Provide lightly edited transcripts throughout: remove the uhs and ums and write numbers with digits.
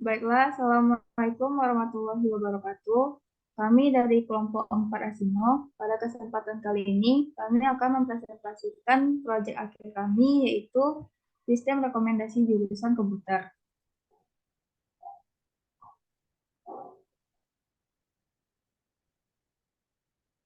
Baiklah, Assalamualaikum warahmatullahi wabarakatuh. Kami dari kelompok 4 Asimo. Pada kesempatan kali ini, kami akan mempresentasikan proyek akhir kami, yaitu sistem rekomendasi jurusan komputer.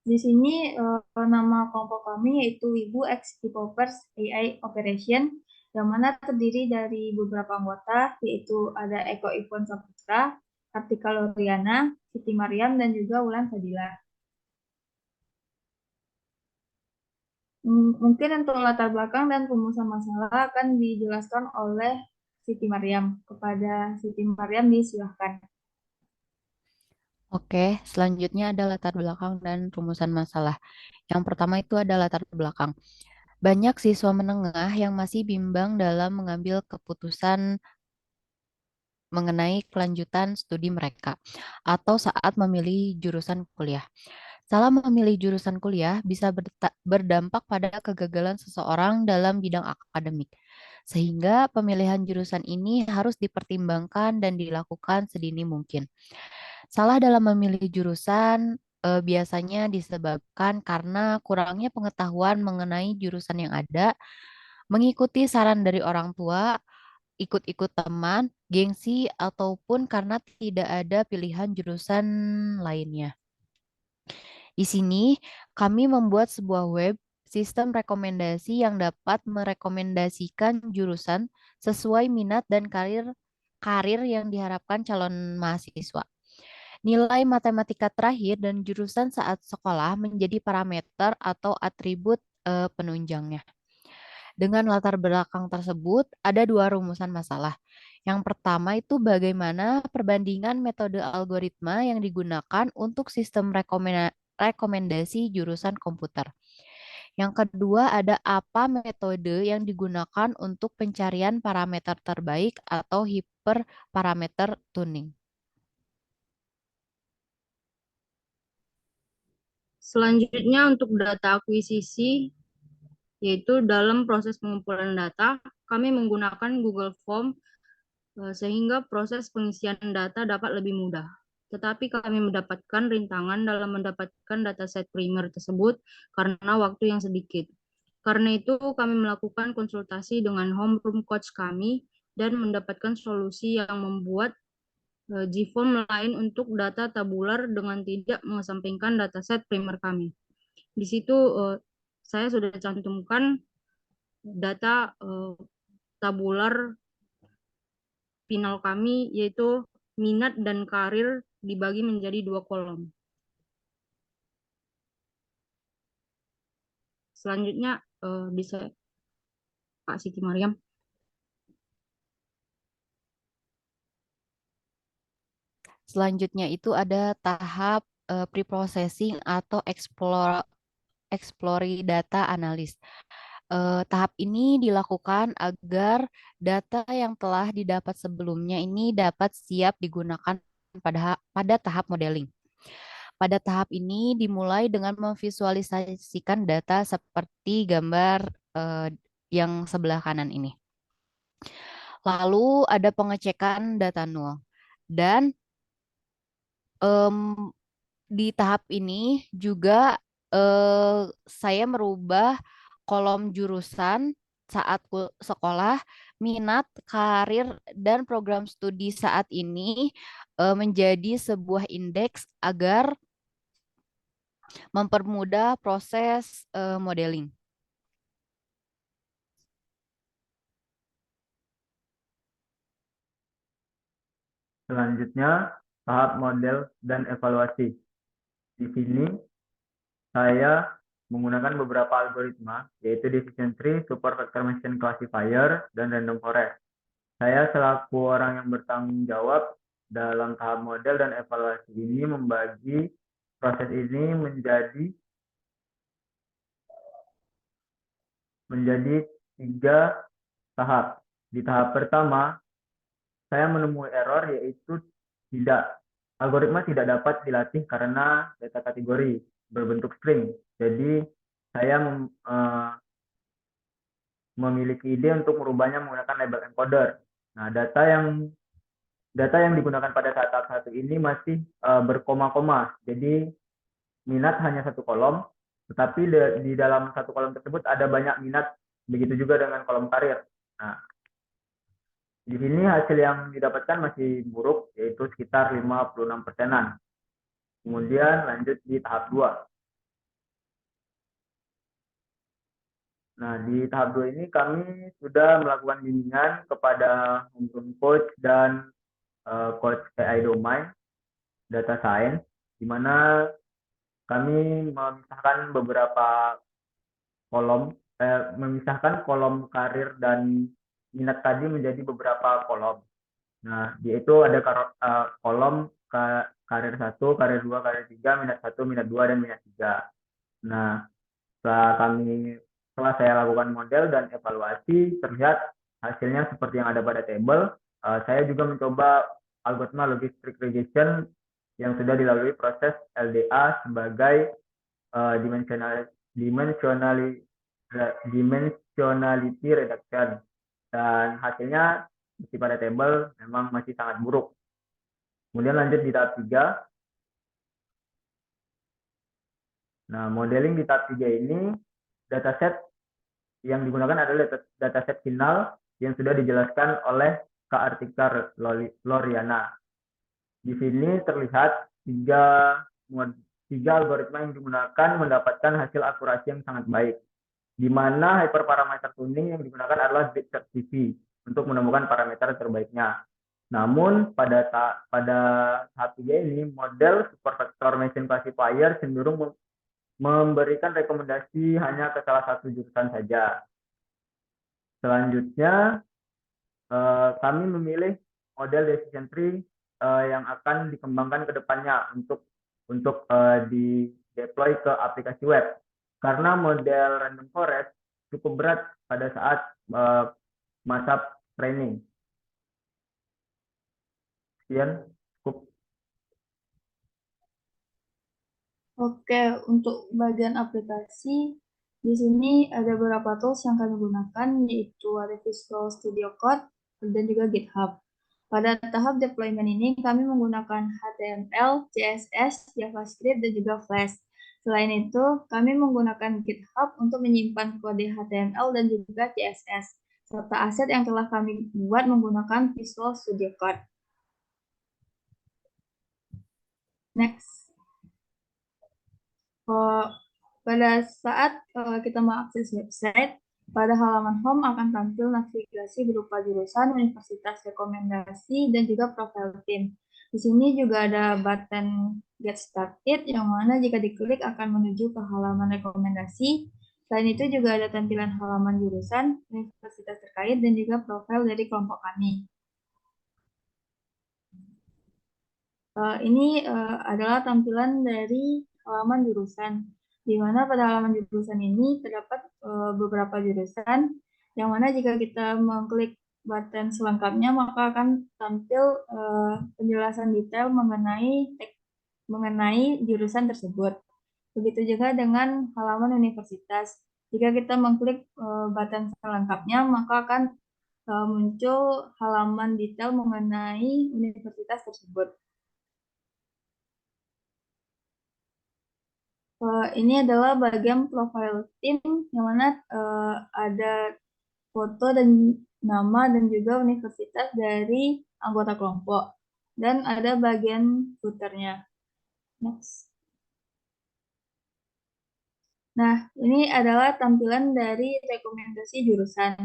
Di sini nama kelompok kami yaitu Wibu X Developers AI Operation, yang mana terdiri dari beberapa anggota, yaitu ada Eko Ivon Saputra, Kartika Loriana, Siti Mariam, dan juga Wulan Fadila. Mungkin untuk latar belakang dan rumusan masalah akan dijelaskan oleh Siti Mariam. Kepada Siti Mariam disilahkan. Oke, selanjutnya ada latar belakang dan rumusan masalah. Yang pertama itu ada latar belakang. Banyak siswa menengah yang masih bimbang dalam mengambil keputusan mengenai kelanjutan studi mereka atau saat memilih jurusan kuliah. Salah memilih jurusan kuliah bisa berdampak pada kegagalan seseorang dalam bidang akademik. Sehingga pemilihan jurusan ini harus dipertimbangkan dan dilakukan sedini mungkin. Salah dalam memilih jurusan biasanya disebabkan karena kurangnya pengetahuan mengenai jurusan yang ada, mengikuti saran dari orang tua, ikut-ikut teman, gengsi, ataupun karena tidak ada pilihan jurusan lainnya. Di sini, kami membuat sebuah web sistem rekomendasi yang dapat merekomendasikan jurusan sesuai minat dan karir karir yang diharapkan calon mahasiswa. Nilai matematika terakhir dan jurusan saat sekolah menjadi parameter atau atribut penunjangnya. Dengan latar belakang tersebut, ada dua rumusan masalah. Yang pertama itu bagaimana perbandingan metode algoritma yang digunakan untuk sistem rekomendasi jurusan komputer. Yang kedua ada apa metode yang digunakan untuk pencarian parameter terbaik atau hiperparameter tuning. Selanjutnya untuk data akuisisi, yaitu dalam proses pengumpulan data, kami menggunakan Google Form sehingga proses pengisian data dapat lebih mudah. Tetapi kami mendapatkan rintangan dalam mendapatkan dataset primer tersebut karena waktu yang sedikit. Karena itu kami melakukan konsultasi dengan homeroom coach kami dan mendapatkan solusi yang membuat GForm lain untuk data tabular dengan tidak mengesampingkan dataset primer kami. Di situ saya sudah cantumkan data tabular final kami, yaitu minat dan karir dibagi menjadi 2 kolom. Selanjutnya bisa Kak Siti Mariam. Selanjutnya itu ada tahap preprocessing atau explore data analis. Tahap ini dilakukan agar data yang telah didapat sebelumnya ini dapat siap digunakan pada tahap modeling. Pada tahap ini dimulai dengan memvisualisasikan data seperti gambar eh, yang sebelah kanan ini. Lalu ada pengecekan data nul. Dan em, di tahap ini juga saya merubah kolom jurusan saat sekolah, minat, karir, dan program studi saat ini menjadi sebuah indeks agar mempermudah proses modeling. Selanjutnya, tahap model dan evaluasi. Di sini, saya menggunakan beberapa algoritma, yaitu Decision Tree, Super Vector Machine Classifier, dan Random Forest. Saya selaku orang yang bertanggung jawab dalam tahap model dan evaluasi ini membagi proses ini menjadi 3 tahap. Di tahap pertama, saya menemui error yaitu algoritma tidak dapat dilatih karena data kategori berbentuk string. Jadi saya memiliki ide untuk merubahnya menggunakan label encoder. Nah, data yang data yang digunakan pada saat tahap 1 ini masih berkoma-koma. Jadi minat hanya satu kolom, tetapi di dalam satu kolom tersebut ada banyak minat. Begitu juga dengan kolom karir. Nah, di sini hasil yang didapatkan masih buruk, yaitu sekitar 56%-an. Kemudian lanjut di tahap 2. Nah, di tahap 2 ini kami sudah melakukan bimbingan kepada homegrown coach dan coach AI domain data science, di mana kami memisahkan beberapa kolom, memisahkan kolom karir dan minat tadi menjadi beberapa kolom. Nah, yaitu ada kolom karir 1, karir 2, karir 3, minat 1, minat 2, dan minat 3. Nah, setelah saya lakukan model dan evaluasi, terlihat hasilnya seperti yang ada pada tabel. Saya juga mencoba algoritma logistic regression yang sudah dilalui proses LDA sebagai dimensionality reduction, dan hasilnya seperti pada tabel memang masih sangat buruk. Kemudian lanjut di tahap 3. Nah, modeling di tahap 3 ini, dataset yang digunakan adalah dataset final yang sudah dijelaskan oleh Kak Artika Loriana. Di sini terlihat tiga algoritma yang digunakan mendapatkan hasil akurasi yang sangat baik, di mana hyperparameter tuning yang digunakan adalah BitSearch untuk menemukan parameter terbaiknya. Namun pada tahap 3 ini, model supervector machine classifier cenderung memberikan rekomendasi hanya ke salah satu jurusan saja. Selanjutnya, kami memilih model decision tree yang akan dikembangkan ke depannya untuk di-deploy ke aplikasi web. Karena model random forest cukup berat pada saat masa training. Sekian, cukup. Oke, untuk bagian aplikasi, di sini ada beberapa tools yang kami gunakan, yaitu ada Visual Studio Code dan juga GitHub. Pada tahap deployment ini, kami menggunakan HTML, CSS, JavaScript, dan juga Flash. Selain itu, kami menggunakan GitHub untuk menyimpan kode HTML dan juga CSS, serta aset yang telah kami buat menggunakan Visual Studio Code. Next. Pada saat kita mengakses website, pada halaman home akan tampil navigasi berupa jurusan, universitas rekomendasi, dan juga profil tim. Di sini juga ada button Get Started, yang mana jika diklik akan menuju ke halaman rekomendasi. Selain itu juga ada tampilan halaman jurusan, universitas terkait, dan juga profil dari kelompok kami. Ini adalah tampilan dari halaman jurusan, di mana pada halaman jurusan ini terdapat beberapa jurusan, yang mana jika kita mengklik button selengkapnya, maka akan tampil penjelasan detail mengenai jurusan tersebut. Begitu juga dengan halaman universitas. Jika kita mengklik button selengkapnya, maka akan muncul halaman detail mengenai universitas tersebut. Ini adalah bagian profile tim, yang mana ada foto dan nama dan juga universitas dari anggota kelompok, dan ada bagian footernya. Next. Nah, ini adalah tampilan dari rekomendasi jurusan.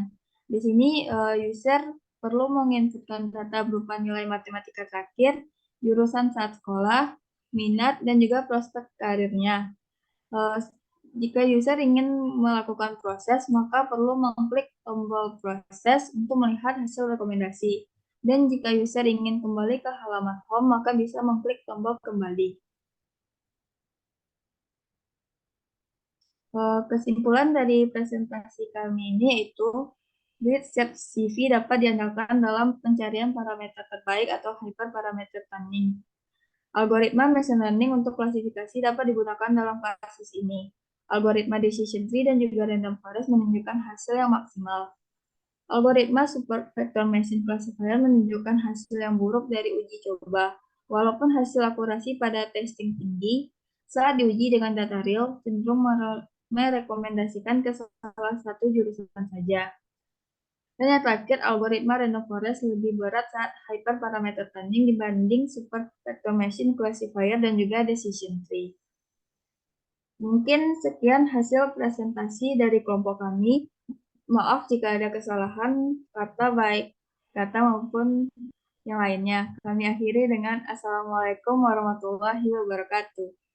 Di sini user perlu menginputkan data berupa nilai matematika terakhir, jurusan saat sekolah, minat, dan juga prospek karirnya. Jika user ingin melakukan proses, maka perlu mengklik tombol proses untuk melihat hasil rekomendasi. Dan jika user ingin kembali ke halaman home, maka bisa mengklik tombol kembali. Kesimpulan dari presentasi kami ini yaitu Grid Search CV dapat diandalkan dalam pencarian parameter terbaik atau hyperparameter tuning. Algoritma machine learning untuk klasifikasi dapat digunakan dalam kasus ini. Algoritma decision tree dan juga random forest menunjukkan hasil yang maksimal. Algoritma Super Vector Machine Classifier menunjukkan hasil yang buruk dari uji coba. Walaupun hasil akurasi pada testing tinggi, saat diuji dengan data real, cenderung merekomendasikan ke salah satu jurusan saja. Dan yang terakhir, algoritma Random Forest lebih berat saat hyperparameter tuning dibanding Super Vector Machine Classifier dan juga Decision Tree. Mungkin sekian hasil presentasi dari kelompok kami. Maaf jika ada kesalahan kata baik kata maupun yang lainnya. Kami akhiri dengan Assalamualaikum warahmatullahi wabarakatuh.